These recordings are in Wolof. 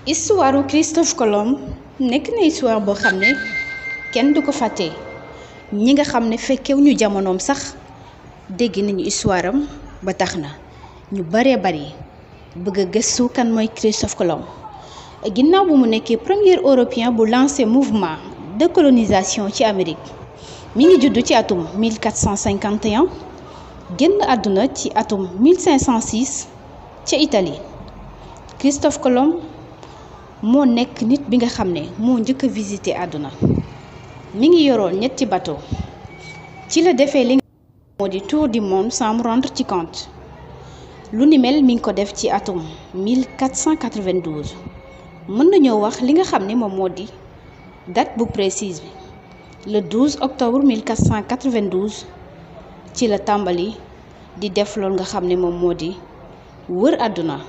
histoire Christophe Colomb nekk na histoire boo xam ne kenn du ko fàtte ñi nga xam ne fekkew ñu jamonoom sax dégg nañu histoire am ba tax na ñu baree bari bëgg a gëstu kan mooy Christophe Colomb ginnaaw bu mu nekkee premier européen bu lancé mouvement de colonisation ci Amérique mi ngi judd ci atum 1451 génn àdduna ci atum 1506 ca Italie. Christophe Colomb moo nekk nit bi nga xam ne moo njëkk a visité àdduna mi ngi yoroon ñetti bateau ci la defee li nga moo di tour du monde sans me rendre ci compte. lu ni mel mi ngi ko def ci atum 1492 mën nañoo wax li nga xam ne moom moo di date bu précise bi le 12 octobre 1492 ci la tàmbali di def loolu nga xam ne moom moo di wër àdduna.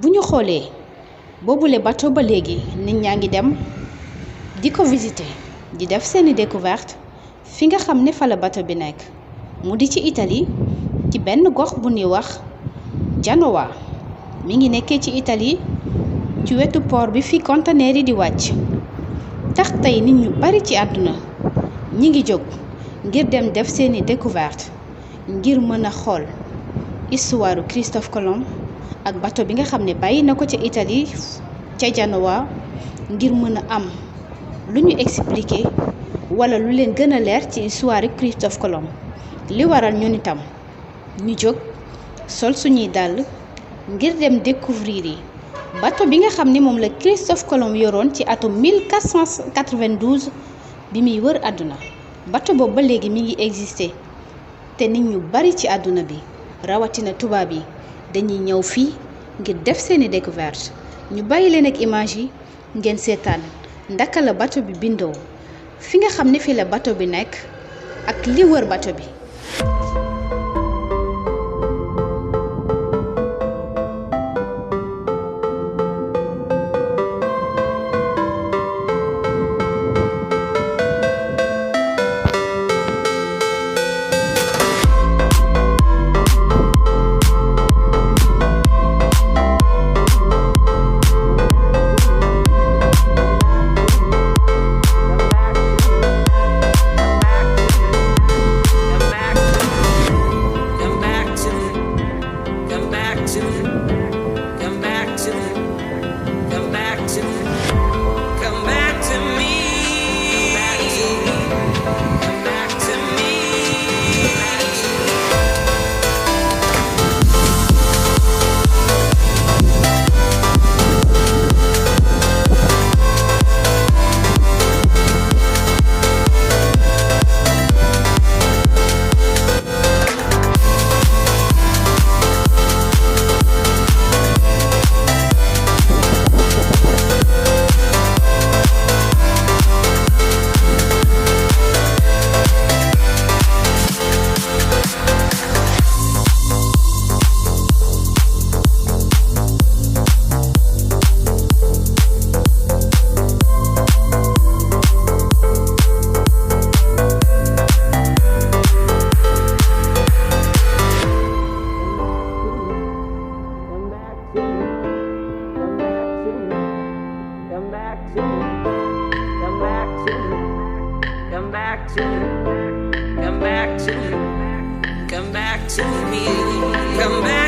bu ñu xoolee boobule bateau ba léegi nit ñaa ngi dem di ko visiter di def seeni découverte fi nga xam ne fa la bateau bi nekk mu di ci Italie ci benn gox bu ñuy wax Genoa mi ngi nekkee ci Italie ci wetu port bi fi conteneur yi di wàcc. tax tey nit ñu bari ci àdduna ñi ngi jóg ngir dem def seeni découverte ngir mën a xool histoire Christophe Colomb ak bateau bi nga xam ne bàyyi na ko ca Italie ca Genoa ngir mën a am lu ñu expliquer wala lu leen gën a leer ci histoire Christophe Colomb. li waral ñun itam ñu jóg sol suñuy dàll ngir dem découvrir yi bateau bi nga xam ne moom la Christophe Colomb yoroon ci atum 1492 bi muy wër àdduna. bateau boobu ba léegi mi ngi existé te nit ñu bari ci àdduna bi rawatina tubaab yi dañuy ñëw fii ngir def seeni découverte. ñu bàyyi leen ak image yi ngeen seetaan ndaka la bateau bi bindoo fi nga xam ne fi la bateau bi nekk ak li wër bateau bi. Come back